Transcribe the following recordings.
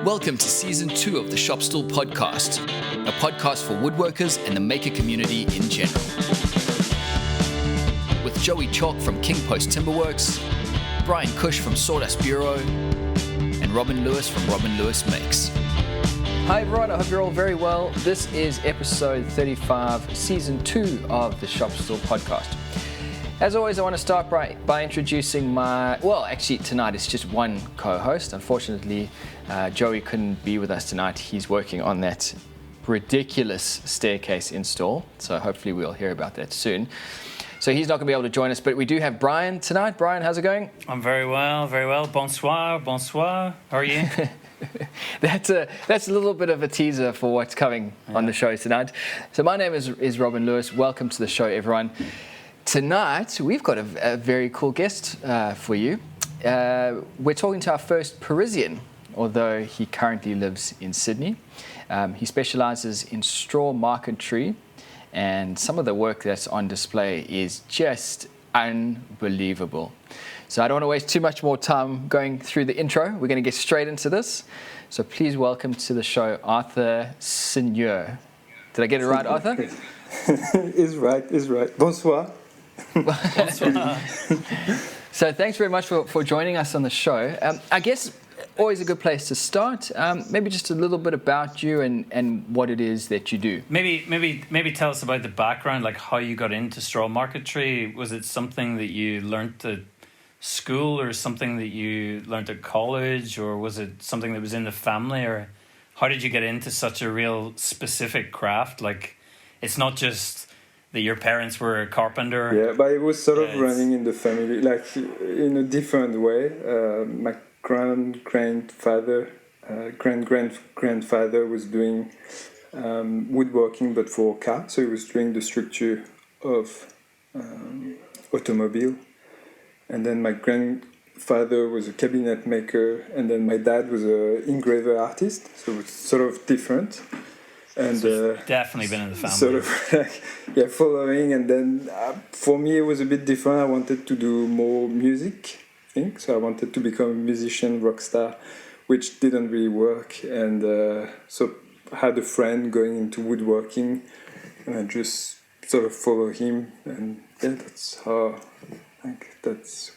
Welcome to Season 2 of the Shop Stool Podcast, a podcast for woodworkers and the maker community in general. With Joey Chalk from King Post Timberworks, Bryan Cush from Sawdust Bureau, and Robin Lewis from RobinLewisMakes. Hi everyone, I hope you're all very well. This is episode 35, Season 2 of the Shop Stool Podcast. As always, I want to start by introducing tonight it's just one co-host. Unfortunately, Joey couldn't be with us tonight. He's working on that ridiculous staircase install, so hopefully we'll hear about that soon. So he's not going to be able to join us, but we do have Bryan tonight. Bryan, how's it going? I'm very well, very well. Bonsoir. How are you? That's a little bit of a teaser for what's coming on the show tonight. So my name is Robin Lewis. Welcome to the show, everyone. Tonight, we've got a very cool guest for you. We're talking to our first Parisian, although he currently lives in Sydney. He specialises in straw marquetry, and some of the work that's on display is just unbelievable. So I don't want to waste too much more time going through the intro. We're going to get straight into this. So please welcome to the show, Arthur Seigneur. Did I get it right, Arthur? Is right. Bonsoir. So thanks very much for joining us on the show. I guess always a good place to start. Maybe just a little bit about you and what it is that you do. Maybe tell us about the background, like how you got into straw marquetry. Was it something that you learnt at school, or something that you learnt at college, or was it something that was in the family, or how did you get into such a real specific craft? Like, it's not just that your parents were a carpenter. Yeah, but it was sort of running in the family, like in a different way. My grandfather was doing woodworking, but for cars. So he was doing the structure of automobile. And then my grandfather was a cabinet maker, and then my dad was an engraver artist. So it's sort of different. And so definitely been in the family. Sort of following. And then for me, it was a bit different. I wanted to do more music, I think. So I wanted to become a musician, rock star, which didn't really work. And so I had a friend going into woodworking, and I just sort of followed him. And that's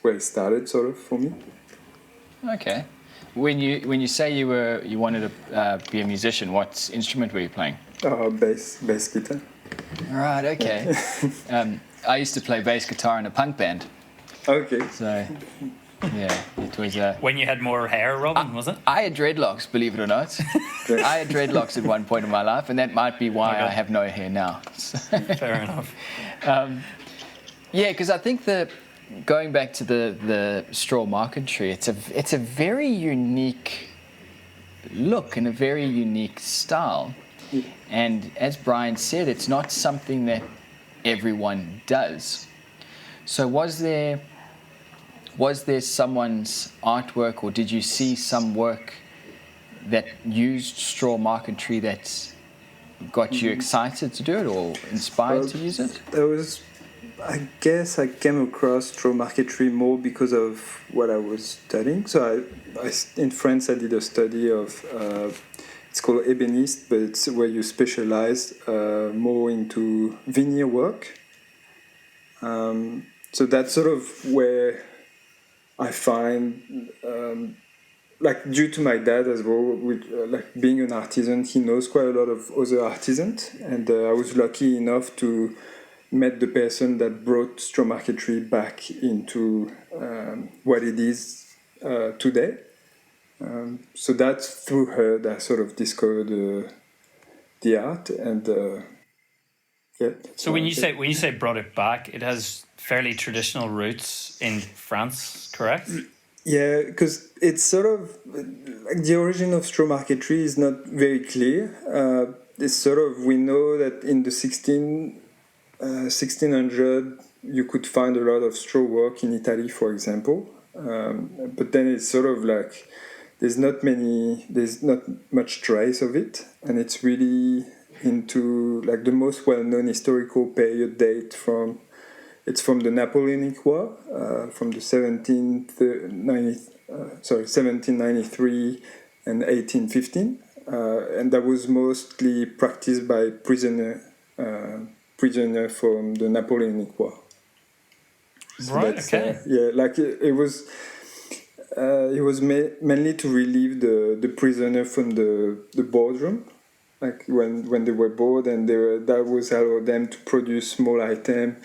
where it started, sort of, for me. Okay. When you say you wanted to be a musician, what instrument were you playing? Bass guitar. Right. Okay. I used to play bass guitar in a punk band. Okay. So, yeah, it was. When you had more hair, Robin, was it? I had dreadlocks, believe it or not. I had dreadlocks at one point in my life, and that might be why I have no hair now. Fair enough. Yeah, because I think going back to the straw marquetry, it's a very unique look and a very unique style. Yeah. And as Bryan said, it's not something that everyone does. So was there someone's artwork, or did you see some work that used straw marquetry that got you excited to do it or inspired to use it? I guess I came across straw marquetry more because of what I was studying. So in France, I did a study of, it's called ébéniste, but it's where you specialize more into veneer work. So that's sort of where I find, due to my dad as well, being an artisan, he knows quite a lot of other artisans. And I was lucky enough to met the person that brought straw marquetry back into what it is today. So that's through her that I sort of discovered the art, and So when you say brought it back, it has fairly traditional roots in France, correct? Yeah, because it's sort of like the origin of straw marquetry is not very clear. It's sort of, we know that in the 1600 you could find a lot of straw work in Italy, for example, but then it's sort of like there's not much trace of it, and it's really into like the most well-known historical period date from the Napoleonic War, from the 1793 and 1815, and that was mostly practiced by prisoner from the Napoleonic War. So right. Okay. It was mainly to relieve the prisoner from the boardroom, like when they were bored, and that was allowed them to produce small item,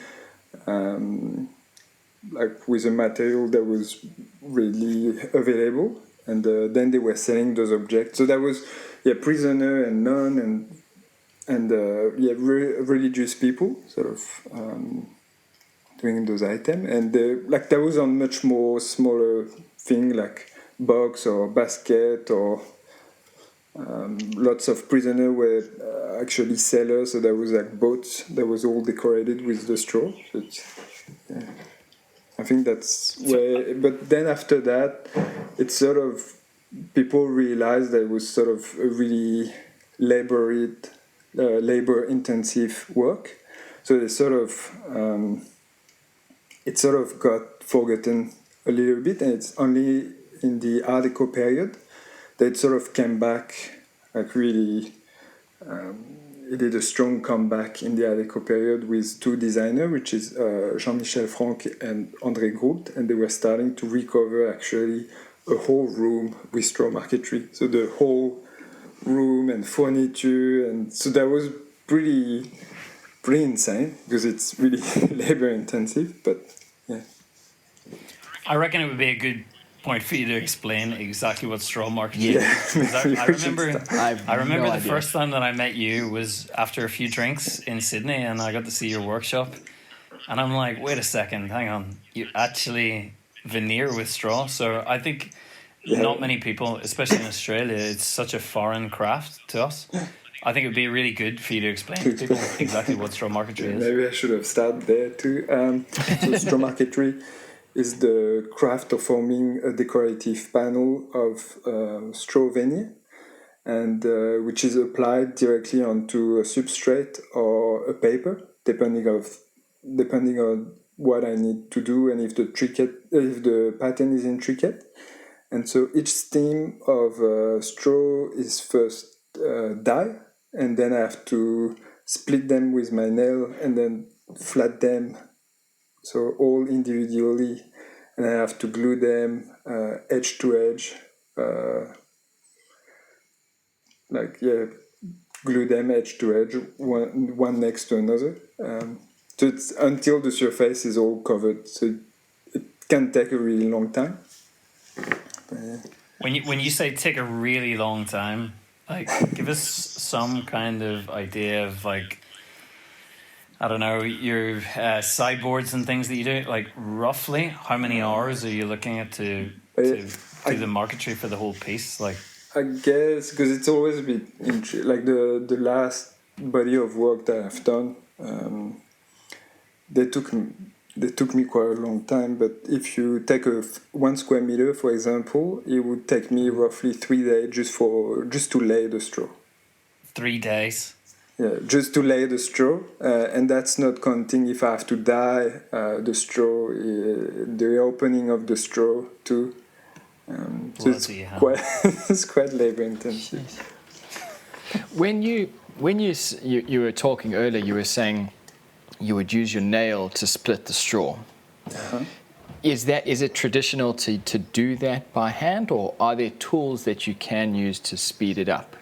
like with a material that was really available, and then they were selling those objects. So that was prisoner and nun and religious people sort of doing those items, and that was on much more smaller thing like box or basket, or lots of prisoners were actually sellers, so there was like boats that was all decorated with the straw. So I think that's where, but then after that, it's sort of, people realized that it was sort of a really labor-intensive work. So they it sort of got forgotten a little bit, and it's only in the Art Deco period that it sort of came back, like really, it did a strong comeback in the Art Deco period with two designers, which is Jean-Michel Franck and André Groult, and they were starting to recover actually a whole room with straw marquetry. So the whole room and furniture, and so that was pretty insane because it's really labor intensive. But yeah, I reckon it would be a good point for you to explain exactly what straw marquetry is. I remember the first time that I met you was after a few drinks in Sydney, and I got to see your workshop, and I'm like, wait a second, hang on, you actually veneer with straw? So I think not many people, especially in Australia, it's such a foreign craft to us. I think it would be really good for you to explain to people exactly what straw marquetry is. Maybe I should have started there too. So straw marquetry is the craft of forming a decorative panel of straw veneer, and which is applied directly onto a substrate or a paper, depending on what I need to do and if the pattern is intricate. And so each stem of straw is first dyed, and then I have to split them with my nail and then flat them, so all individually, and I have to glue them edge to edge, glue them edge to edge, one next to another. So it's until the surface is all covered. So it can take a really long time. When you say take a really long time, like, give us some kind of idea of, like, I don't know, your sideboards and things that you do. Like, roughly, how many hours are you looking at to do the marquetry for the whole piece? Like, I guess because it's always a bit like the last body of work that I've done. They took me quite a long time. But if you take 1 square meter, for example, it would take me roughly 3 days just to lay the straw. 3 days. Yeah, just to lay the straw, and that's not counting if I have to dye the straw, the opening of the straw too. So it's quite labor intensive. When you were talking earlier, you were saying you would use your nail to split the straw. Uh-huh. Is it traditional to do that by hand, or are there tools that you can use to speed it up?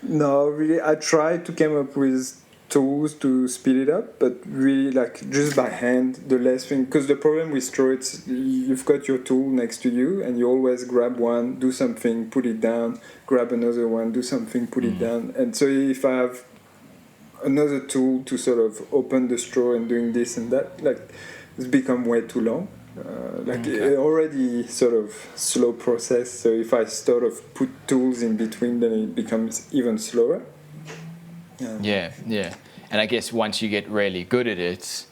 No, really, I tried to come up with tools to speed it up, but really, like, just by hand, the less thing, because the problem with straw, it's you've got your tool next to you, and you always grab one, do something, put it down, grab another one, do something, put it down, and so if I have another tool to sort of open the straw and doing this and that, like, it's become way too long. It already sort of slow process, so if I sort of put tools in between, then it becomes even slower. Yeah. And I guess once you get really good at it,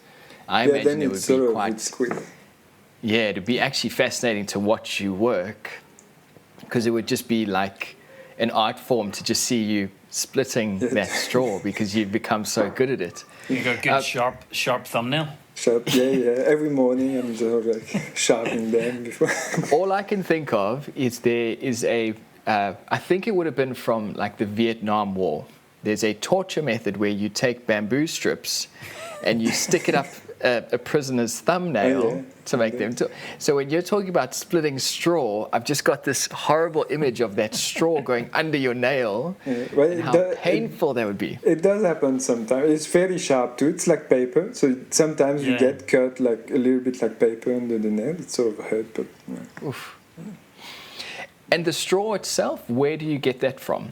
I imagine it would be quite quick. Yeah, it'd be actually fascinating to watch you work, because it would just be like an art form to just see you splitting that straw, because you've become so good at it. You got a good sharp thumbnail. Sharp, yeah. Every morning I'm just like sharpening them before. All I can think of is there is a I think it would have been from like the Vietnam War. There's a torture method where you take bamboo strips and you stick it up a prisoner's thumbnail to make them talk. So when you're talking about splitting straw, I've just got this horrible image of that straw going under your nail, and how painful that would be. It does happen sometimes. It's fairly sharp too. It's like paper, so sometimes you get cut like a little bit like paper under the nail. It sort of hurt, but Oof. And the straw itself, where do you get that from?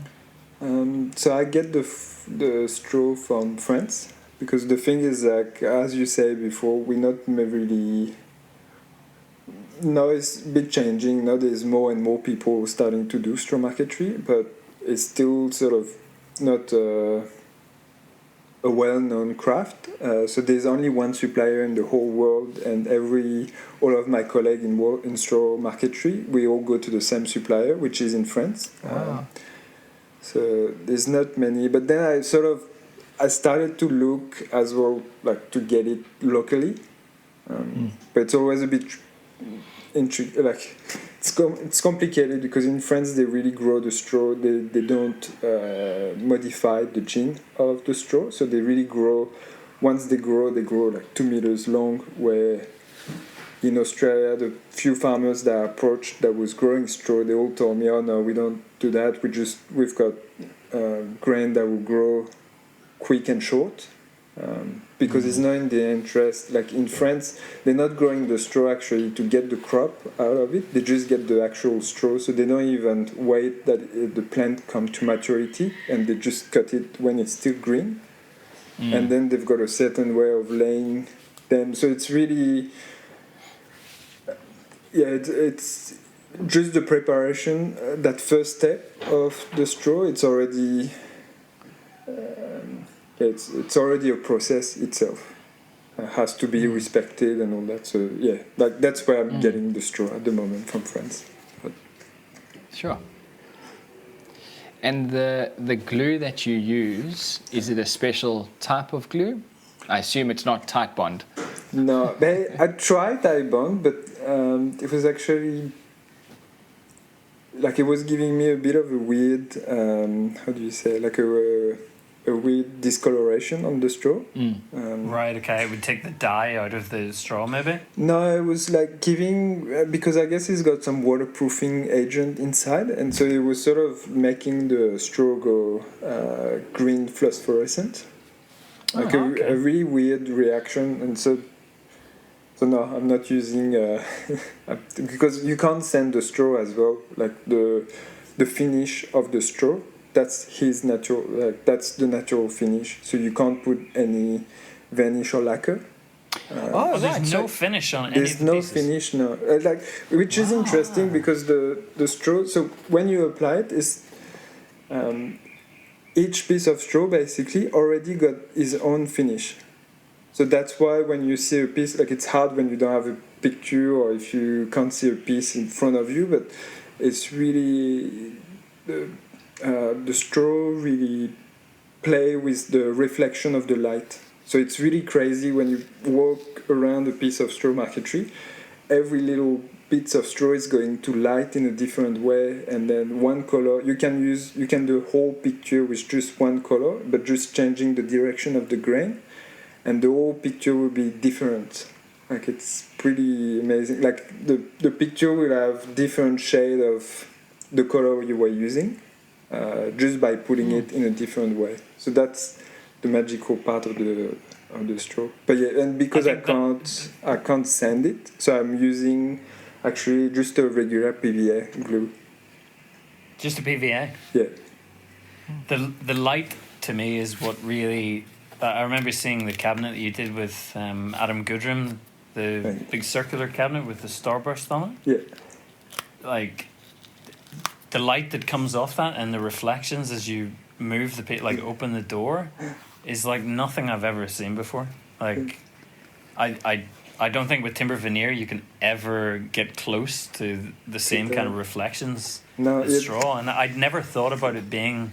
So I get the straw from France. Because the thing is, like, as you said before, we're not really... Now it's a bit changing. Now there's more and more people starting to do straw marquetry, but it's still sort of not a well-known craft. So there's only one supplier in the whole world, and all of my colleagues in straw marquetry, we all go to the same supplier, which is in France. Wow. So there's not many. But then I started to look as well, like to get it locally, but it's always a bit like it's complicated because in France they really grow the straw. They don't modify the gene of the straw, so they really grow. Once they grow like 2 meters long. Where in Australia, the few farmers that I approached that was growing straw, they all told me, "Oh no, we don't do that. We've got grain that will grow quick and short, because it's not in their interest. Like in France, they're not growing the straw actually to get the crop out of it. They just get the actual straw, so they don't even wait that the plant come to maturity, and they just cut it when it's still green. And then they've got a certain way of laying them. So it's really, it's just the preparation, that first step of the straw. It's already it's already a process itself. Has to be respected and all that. So that's where I'm getting the straw at the moment, from France. But Sure. And the glue that you use, is it a special type of glue? I assume it's not tight bond. no, I tried tight bond, but it was actually like it was giving me a bit of a weird, how do you say, like a weird discoloration on the straw. Right, okay. It would take the dye out of the straw, maybe? No, it was like giving, because I guess it's got some waterproofing agent inside, and so it was sort of making the straw go green phosphorescent. Like a really weird reaction, and so no, I'm not using because you can't sand the straw as well. Like the finish of the straw, that's his natural. That's the natural finish. So you can't put any varnish or lacquer. There's no finish on any of the pieces. There's no finish, no. Which is interesting because the straw. So when you apply it, is each piece of straw basically already got its own finish. So that's why when you see a piece, like it's hard when you don't have a picture or if you can't see a piece in front of you, but it's really the straw really play with the reflection of the light. So it's really crazy when you walk around a piece of straw marquetry, every little bits of straw is going to light in a different way, and then one color you can do a whole picture with just one color, but just changing the direction of the grain, and the whole picture will be different. Like it's pretty amazing. Like the picture will have different shade of the color you were using, just by putting it in a different way. So that's the magical part of the straw. But yeah, and because I can't sand it, so I'm using actually just a regular PVA glue. Just a PVA? Yeah. The light to me is what really. I remember seeing the cabinet that you did with Adam Goodrum, the big circular cabinet with the starburst on it. Yeah. Like the light that comes off that and the reflections as you move open the door is like nothing I've ever seen before. Like I don't think with timber veneer you can ever get close to the same kind of reflections as straw, and I'd never thought about it being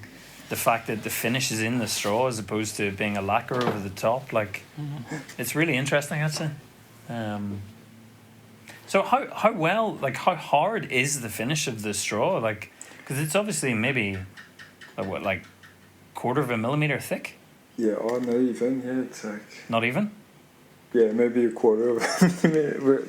the fact that the finish is in the straw as opposed to being a lacquer over the top. Like it's really interesting, I'd say. So how hard is the finish of the straw? Like Because it's obviously maybe, like quarter of a millimeter thick? Yeah, or not even. Yeah, it's like... Not even? Yeah, maybe a quarter of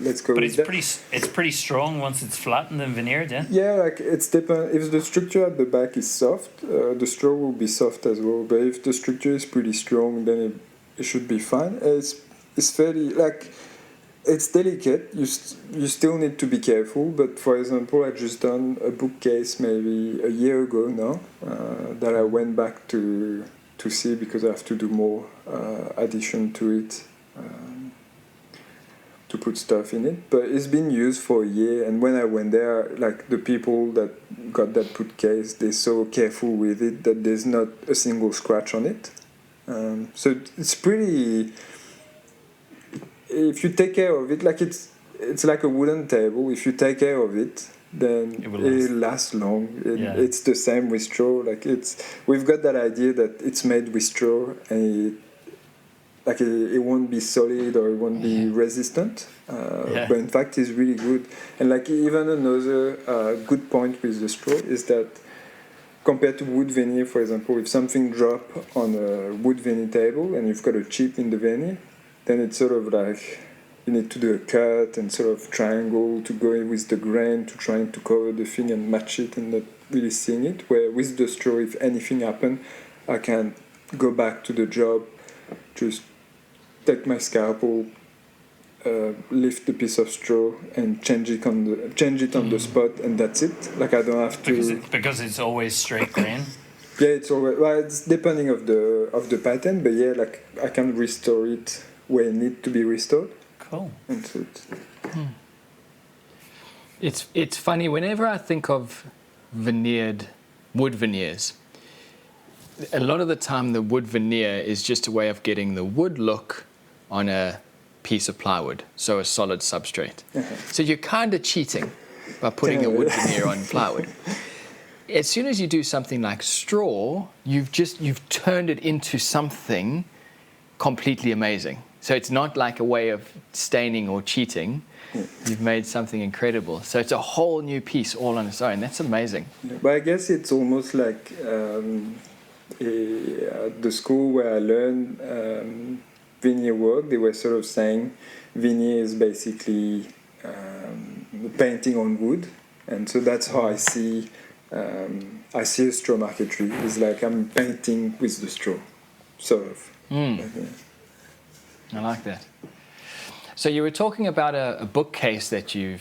let's go but with that. It's pretty strong once it's flattened and veneered, yeah? Yeah, like it's depend. If the structure at the back is soft, the straw will be soft as well. But if the structure is pretty strong, then it should be fine. It's fairly, like, it's delicate. You still need to be careful. But for example, I just done a bookcase maybe a year ago now that I went back to see because I have to do more addition to it. To put stuff in it, but it's been used for a year, and when I went there, like the people that got that bookcase, they're so careful with it that there's not a single scratch on it. So it's pretty, if you take care of it, like it's like a wooden table. If you take care of it, then it'll last long. It's the same with straw. Like we've got that idea that it's made with straw, and it won't be solid or it won't be resistant, but in fact it's really good. And like even another good point with the straw is that compared to wood veneer, for example, if something drop on a wood veneer table and you've got a chip in the veneer, then it's sort of like you need to do a cut and sort of triangle to go in with the grain to trying to cover the thing and match it and not really seeing it. Where with the straw, if anything happen, I can go back to the job, just take my scalpel, lift the piece of straw, and change it on the spot, and that's it. Like I don't have to because it's always straight grain. Yeah, it's always it's depending of the pattern, but yeah, like I can restore it where it need to be restored. Cool. And so it's funny whenever I think of veneered wood veneers. A lot of the time, the wood veneer is just a way of getting the wood look on a piece of plywood, so a solid substrate. So you're kind of cheating by putting a wood veneer on plywood. As soon as you do something like straw, you've turned it into something completely amazing. So it's not like a way of staining or cheating. You've made something incredible. So it's a whole new piece all on its own. That's amazing. But I guess it's almost like at the school where I learned veneer work, they were sort of saying veneer is basically painting on wood, and so that's how I see a straw marquetry. It's like I'm painting with the straw, sort of. I like that. So you were talking about a bookcase that you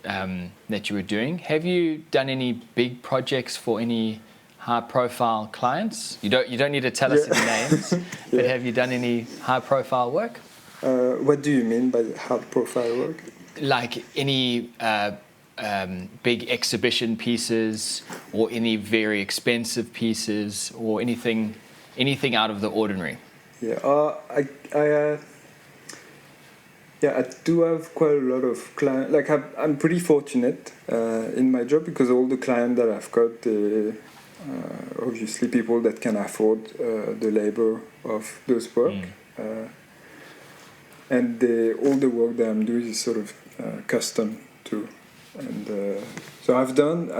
were doing. Have you done any big projects for any high-profile clients? You don't need to tell us any names, but have you done any high-profile work? What do you mean by high-profile work? Like any big exhibition pieces, or any very expensive pieces, or anything out of the ordinary? I do have quite a lot of clients. Like I'm pretty fortunate in my job because all the clients that I've got, obviously people that can afford the labor of those work, and all the work that I'm doing is sort of custom too. And so I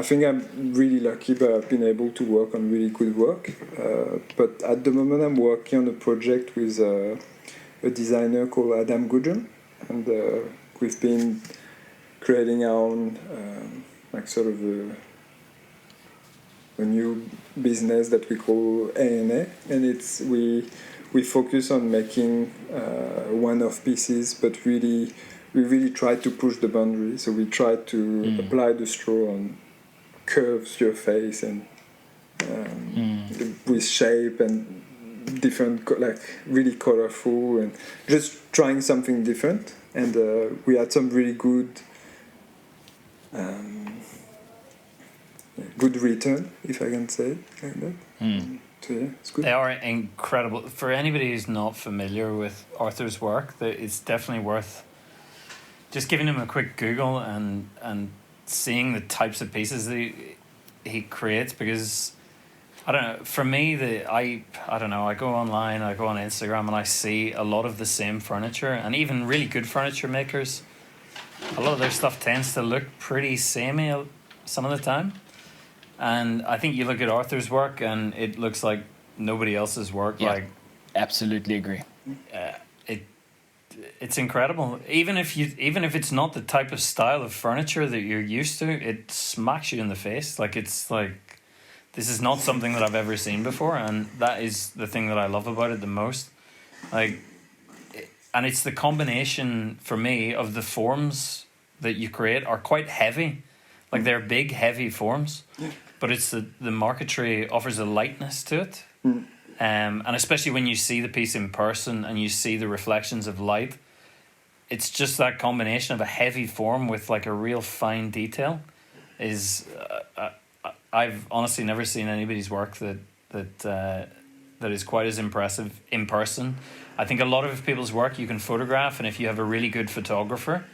think I'm really lucky that I've been able to work on really good work. But at the moment I'm working on a project with a designer called Adam Gudjon. And we've been creating our own, like sort of a new business that we call A&A, and we focus on making one-off pieces, but we really try to push the boundary. So we try to apply the straw on curved surface and with shape and different, like really colorful, and just trying something different. And we had some really good return, if I can say it like that. So yeah, it's good. They are incredible. For anybody who's not familiar with Arthur's work, it's definitely worth just giving him a quick Google and seeing the types of pieces that he creates, because I don't know, for me, I don't know, I go online, I go on Instagram, and I see a lot of the same furniture, and even really good furniture makers, a lot of their stuff tends to look pretty samey some of the time. And I think you look at Arthur's work and it looks like nobody else's work. Yeah. Like, Absolutely agree. it's incredible. Even if it's not the type of style of furniture that you're used to, it smacks you in the face. Like, it's like, this is not something that I've ever seen before, and that is the thing that I love about it the most. Like, and it's the combination for me of the forms that you create are quite heavy. Like, they're big, heavy forms, but it's the marquetry offers a lightness to it. And especially when you see the piece in person and you see the reflections of light, it's just that combination of a heavy form with like a real fine detail. I've honestly never seen anybody's work that is quite as impressive in person. I think a lot of people's work you can photograph, and if you have a really good photographer,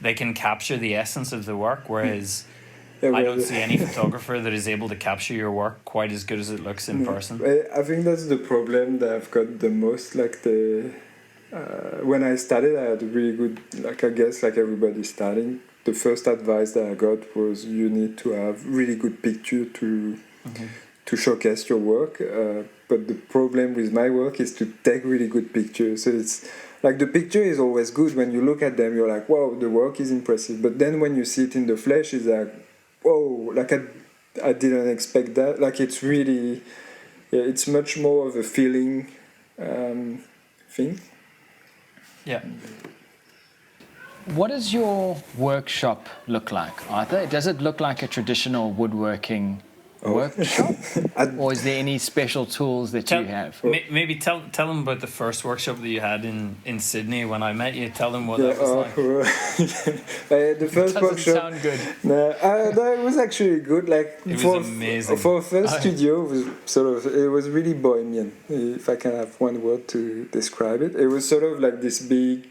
they can capture the essence of the work, whereas I don't see any photographer that is able to capture your work quite as good as it looks in person. I think that's the problem that I've got the most. Like when I started, I had a really good, like I guess like everybody starting, the first advice that I got was you need to have really good picture to showcase your work. But the problem with my work is to take really good pictures. So it's like the picture is always good. When you look at them, you're like, wow, the work is impressive. But then when you see it in the flesh, it's like, whoa, like I didn't expect that. Like it's really, it's much more of a feeling thing. Yeah. What does your workshop look like, Arthur? Does it look like a traditional woodworking workshop? Or is there any special tools that you have? Maybe tell them about the first workshop that you had in Sydney when I met you. Tell them what that was like. The first Doesn't workshop. sound good. No, it was actually good. Like it was amazing. For a first studio, it was really bohemian. If I can have one word to describe it, it was sort of like this big,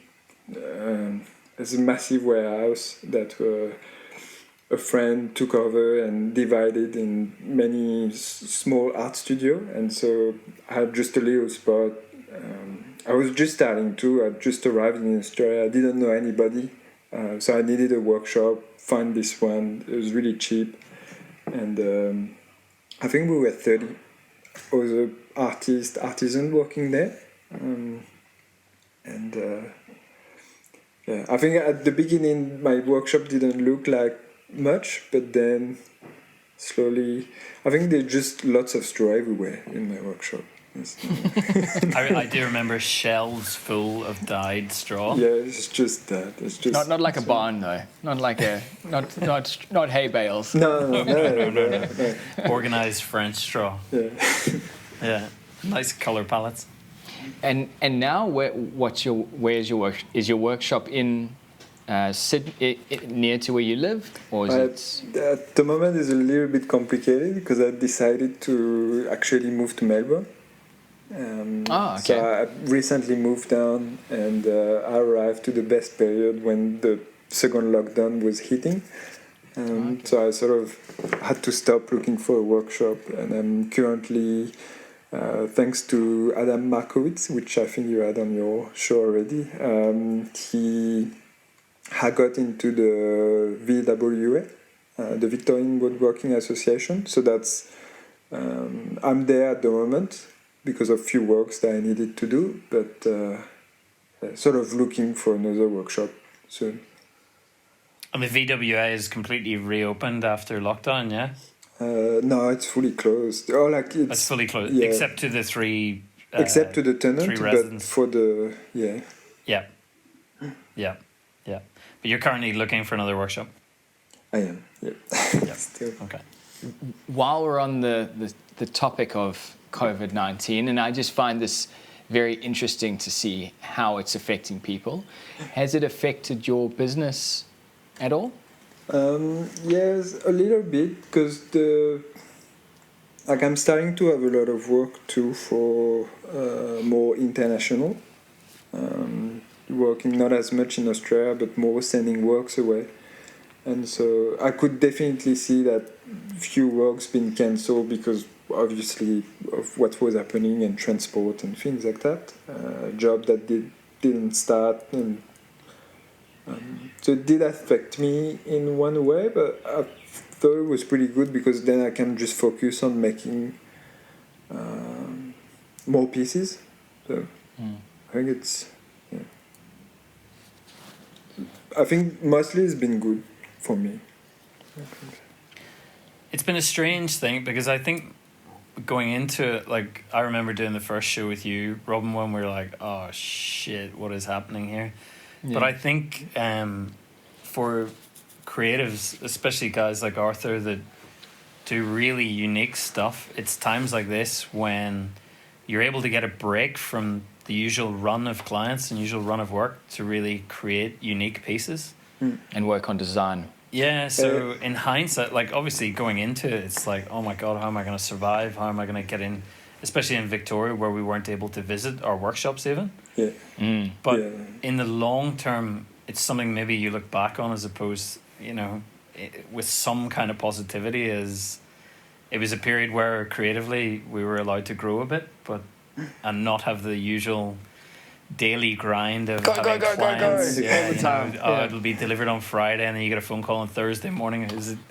it's a massive warehouse that a friend took over and divided in many small art studio, and so I had just a little spot. I was just starting too. I just arrived in Australia. I didn't know anybody, so I needed a workshop. Find this one. It was really cheap, and I think we were 30 other artisans working there, I think at the beginning my workshop didn't look like much, but then slowly, I think there's just lots of straw everywhere in my workshop. I do remember shelves full of dyed straw. Yeah, it's just that. It's just not like a barn though. Not like a not hay bales. No. Organized French straw. Yeah. Yeah. Nice color palettes. And now is your workshop in Sydney, near to where you live, or is it? At the moment, it's a little bit complicated because I decided to actually move to Melbourne. Okay. So I recently moved down, and I arrived to the best period when the second lockdown was hitting. So I sort of had to stop looking for a workshop, and I'm currently, thanks to Adam Markowitz, which I think you had on your show already, I got into the VWA, the Victorian Woodworking Association. So that's, I'm there at the moment because of few works that I needed to do, but sort of looking for another workshop soon. And the VWA is completely reopened after lockdown, yeah? No, it's fully closed. It's fully closed, yeah. except to the three... except to the tenant, three residents. But for the... Yeah. Yeah. But you're currently looking for another workshop? I am, yeah. Yeah. Still. Okay. While we're on the topic of COVID-19, and I just find this very interesting to see how it's affecting people. Has it affected your business at all? Yes, a little bit, because I'm starting to have a lot of work too for more international. Working not as much in Australia, but more sending works away. And so I could definitely see that few works being cancelled because obviously of what was happening and transport and things like that. Job that didn't start, and so it did affect me in one way, but I thought it was pretty good because then I can just focus on making more pieces. So I think I think mostly it's been good for me. It's been a strange thing because I think going into it, like I remember doing the first show with you, Robin, when we were like, oh shit, what is happening here? Yeah. But I think for creatives, especially guys like Arthur that do really unique stuff, it's times like this when you're able to get a break from the usual run of clients and usual run of work to really create unique pieces. And work on design. Yeah, so in hindsight, like obviously going into it, it's like, oh my God, how am I going to survive? How am I going to get in, especially in Victoria where we weren't able to visit our workshops even. Yeah. But in the long term, it's something maybe you look back on as opposed, with some kind of positivity as it was a period where creatively we were allowed to grow a bit, and not have the usual daily grind of having clients. Go. Yeah, all the time. It'll be delivered on Friday, and then you get a phone call on Thursday morning.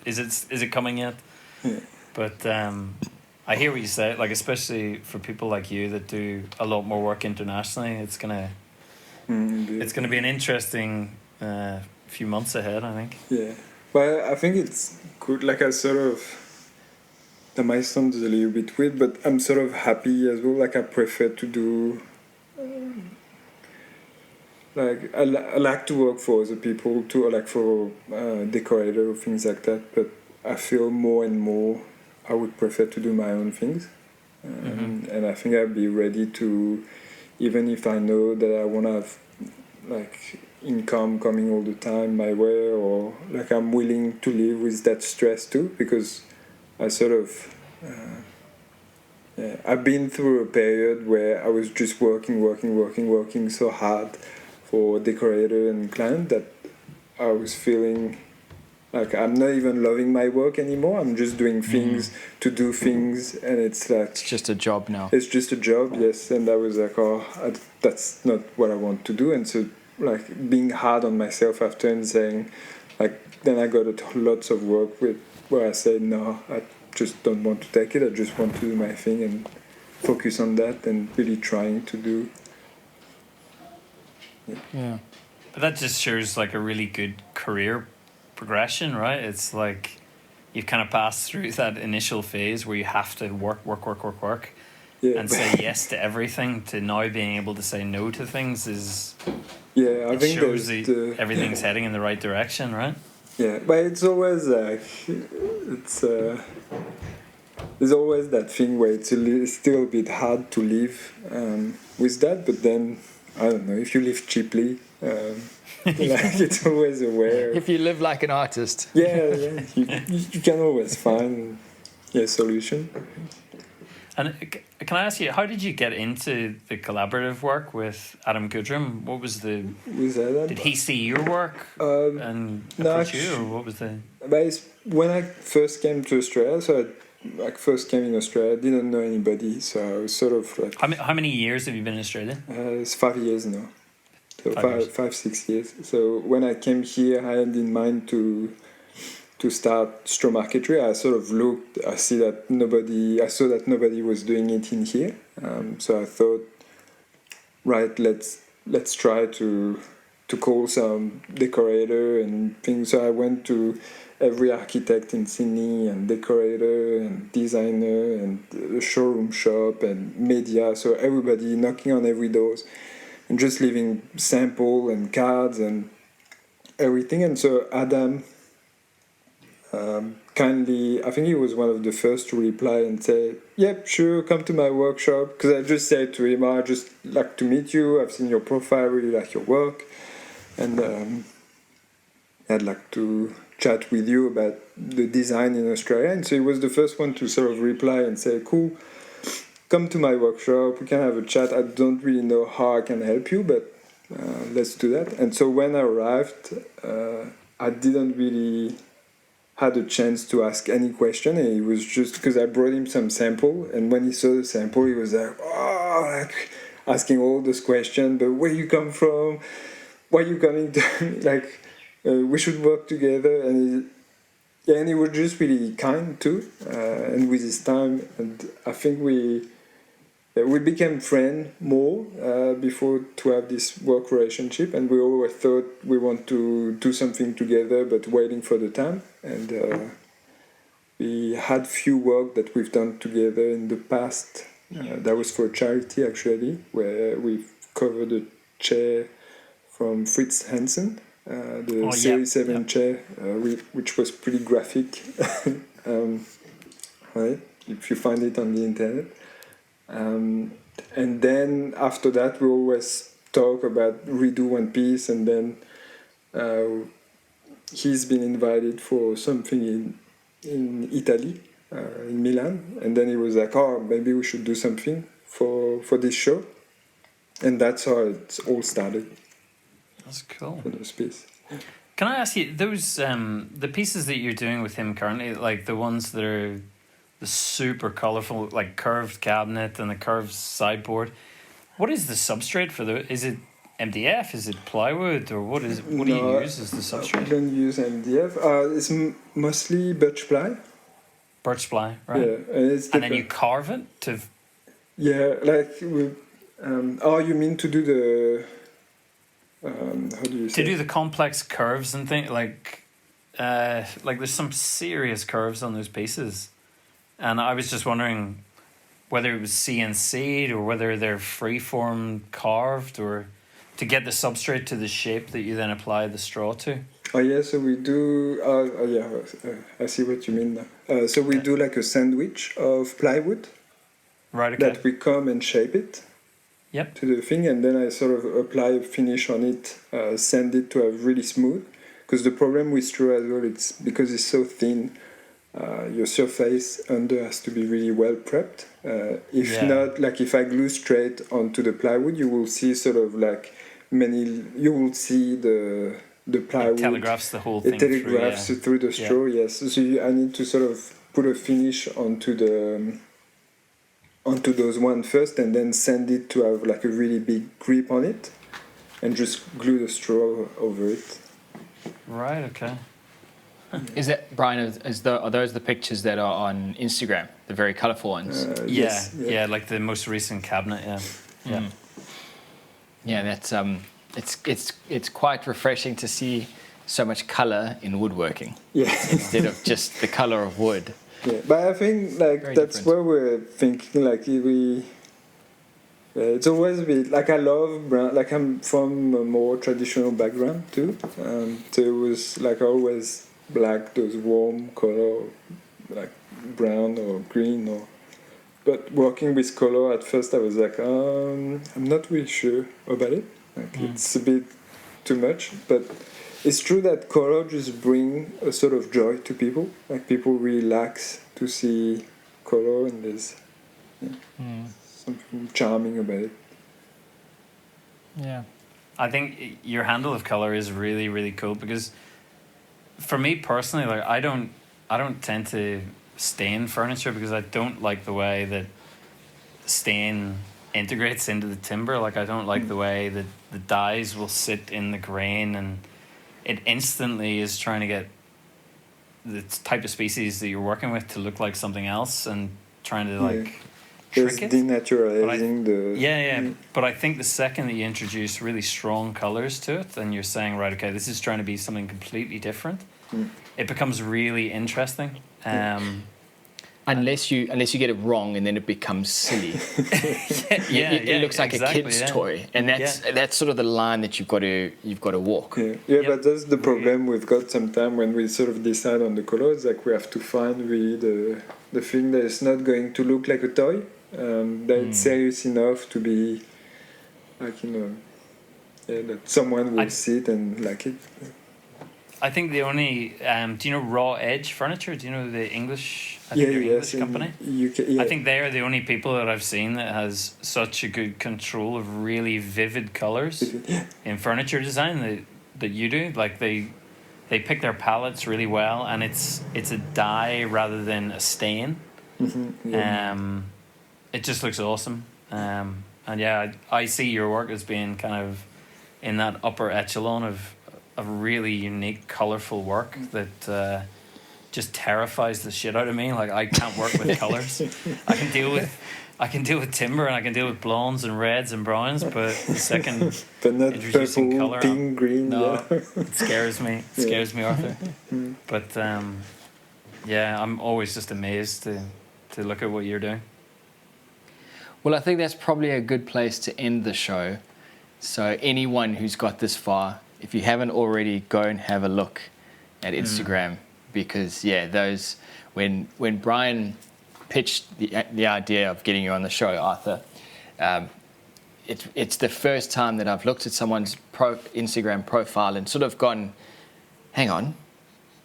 Is it coming yet? Yeah. But I hear what you say. Like especially for people like you that do a lot more work internationally, it's gonna be an interesting few months ahead, I think. Yeah, well, I think it's good. Like that might sound a little bit weird, but I'm sort of happy as well. Like I prefer to do. Like I like to work for other people too, or like for decorator or things like that. But I feel more and more I would prefer to do my own things, and I think I'd be ready to, even if I know that I won't have like income coming all the time my way, or like I'm willing to live with that stress too, because I sort of. I've been through a period where I was just working so hard for decorator and client that I was feeling like I'm not even loving my work anymore. I'm just doing things to do things, and it's like it's just a job now. It's just a job, yes. And I was like, that's not what I want to do. And so, like being hard on myself after and saying, like, then I got lots of work where I said no, I just don't want to take it. I just want to do my thing and focus on that and really trying to do. Yeah. But that just shows like a really good career progression, right? It's like you've kind of passed through that initial phase where you have to work and say yes to everything, to now being able to say no to things is I think shows everything's heading in the right direction, right? Yeah, but it's always there's always that thing where it's still a bit hard to live with that, but then I don't know, if you live cheaply, like it's always a way. If you live like an artist. Yeah, you can always find a solution. And can I ask you, how did you get into the collaborative work with Adam Goodrum? What was did he see your work and approach you, or what was the? But when I first came to Australia, so I first came in Australia, I didn't know anybody, so I was sort of like... How many years have you been in Australia? It's 5 years now. So 5-6 years. So when I came here, I had in mind to start Straw Marquetry. I sort of looked, I saw that nobody was doing it in here. So I thought, right, let's try to call some decorator and things. So I went to every architect in Sydney and decorator and designer and the showroom shop and media. So everybody knocking on every doors and just leaving sample and cards and everything. And so Adam kindly, I think he was one of the first to reply and say, yep, sure, come to my workshop. Because I just said to him, I just like to meet you. I've seen your profile, really like your work. And I'd like to chat with you about the design in Australia. And so he was the first one to sort of reply and say, cool, come to my workshop, we can have a chat. I don't really know how I can help you, but let's do that. And so when I arrived, I didn't really had a chance to ask any question, and he was just, because I brought him some sample, and when he saw the sample, he was like, like asking all those questions, but where you come from, why you coming to, like, we should work together. And and he was just really kind too, and with his time, and I think we became friends more before to have this work relationship, and we always thought we want to do something together, but waiting for the time. And we had few work that we've done together in the past. That was for a charity actually, where we've covered a chair from Fritz Hansen, the Series 7 chair, which was pretty graphic. Right, if you find it on the internet. And then after that, we always talk about redo one piece, and then he's been invited for something in Italy, in Milan, and then he was like, "Oh, maybe we should do something for this show," and that's how it all started. That's cool. For those pieces. Can I ask you, those the pieces that you're doing with him currently, like the ones that are the super colorful, like curved cabinet and the curved sideboard, what is the substrate for the? Is it MDF? Is it plywood, or what is? What do you use as the substrate? I don't use MDF. It's mostly birch ply. Birch ply, right? Yeah, and then you carve it to. Yeah, like oh, you mean to do the? How do you say? To do the complex curves and things like there's some serious curves on those pieces, and I was just wondering whether it was CNC'd or whether they're freeform carved, or to get the substrate to the shape that you then apply the straw to. Oh yeah, so we do. I see what you mean now. So we do like a sandwich of plywood. Right. Okay. That we come and shape it. Yep. To the thing, and then I sort of apply a finish on it, sand it to have really smooth. Because the problem with straw as well, it's because it's so thin, your surface under has to be really well prepped. If not, like if I glue straight onto the plywood, you will see sort of like you will see the plywood. It telegraphs the whole thing. It telegraphs through the straw, yes. So I need to sort of put a finish onto those one first, and then sand it to have like a really big grip on it, and just glue the straw over it. Right. Okay. Is that, Bryan? Are those the pictures that are on Instagram? The very colourful ones. Yes, yeah, like the most recent cabinet. Yeah. Yeah, that's it's quite refreshing to see so much colour in woodworking. Yeah. Instead of just the colour of wood. Yeah, but I think like Very that's different. where we're thinking like it's always been like I love brown. Like I'm from a more traditional background too, so it was like always black, those warm color, like brown or green or. But working with color at first, I was like, I'm not really sure about it. Like it's a bit too much, but. It's true that color just bring a sort of joy to people. Like people relax to see color, and there's something charming about it. Yeah. I think your handle of color is really, really cool, because for me personally, like I don't tend to stain furniture, because I don't like the way that stain integrates into the timber. Like I don't like the way that the dyes will sit in the grain, and it instantly is trying to get the type of species that you're working with to look like something else, and trying to like trick it. Denaturalizing But I think the second that you introduce really strong colors to it, and you're saying, right, okay, this is trying to be something completely different, it becomes really interesting. Unless you get it wrong, and then it becomes silly. It looks like a kid's toy, and that's sort of the line that you've got to walk. But that's the problem we've got sometimes when we sort of decide on the colors. Like we have to find really the thing that is not going to look like a toy, that it's serious enough to be like that someone will see it and like it. I think the only do you know Raw Edge Furniture? Do you know the English? English company. UK, I think they are the only people that I've seen that has such a good control of really vivid colors in furniture design that you do. Like they pick their palettes really well, and it's a dye rather than a stain. It just looks awesome. And I see your work as being kind of in that upper echelon of really unique, colourful work that just terrifies the shit out of me. Like I can't work with colors. I can deal with timber and I can deal with blondes and reds and browns, but the second But not introducing purple, color, pink, green. no, Yeah. it scares me. It scares me, Arthur. But yeah, I'm always just amazed to look at what you're doing. Well, I think that's probably a good place to end the show. So anyone who's got this far, if you haven't already, go and have a look at Instagram, because those when Bryan pitched the idea of getting you on the show, Arthur, it's the first time that I've looked at someone's Instagram profile and sort of gone, hang on,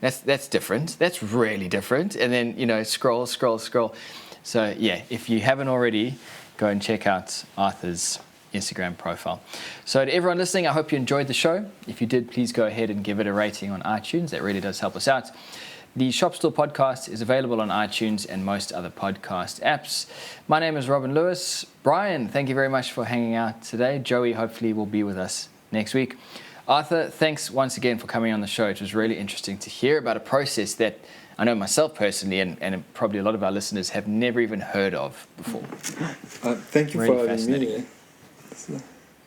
that's different. That's really different. And then scroll. So if you haven't already, go and check out Arthur's Instagram profile. So to everyone listening, I hope you enjoyed the show. If you did, please go ahead and give it a rating on iTunes. That really does help us out. The Shop Stool Podcast is available on iTunes and most other podcast apps. My name is Robin Lewis. Bryan, thank you very much for hanging out today. Joey hopefully will be with us next week. Arthur, thanks once again for coming on the show. It was really interesting to hear about a process that I know myself personally and probably a lot of our listeners have never even heard of before. Thank you Really for having me.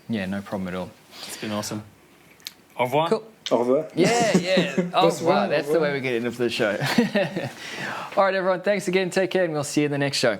Yeah, no problem at all. It's been awesome. Au revoir. Cool. Au revoir. Yeah. Oh, wow, that's au the way revoir. we get into the show. All right, everyone, thanks again. Take care, and we'll see you in the next show.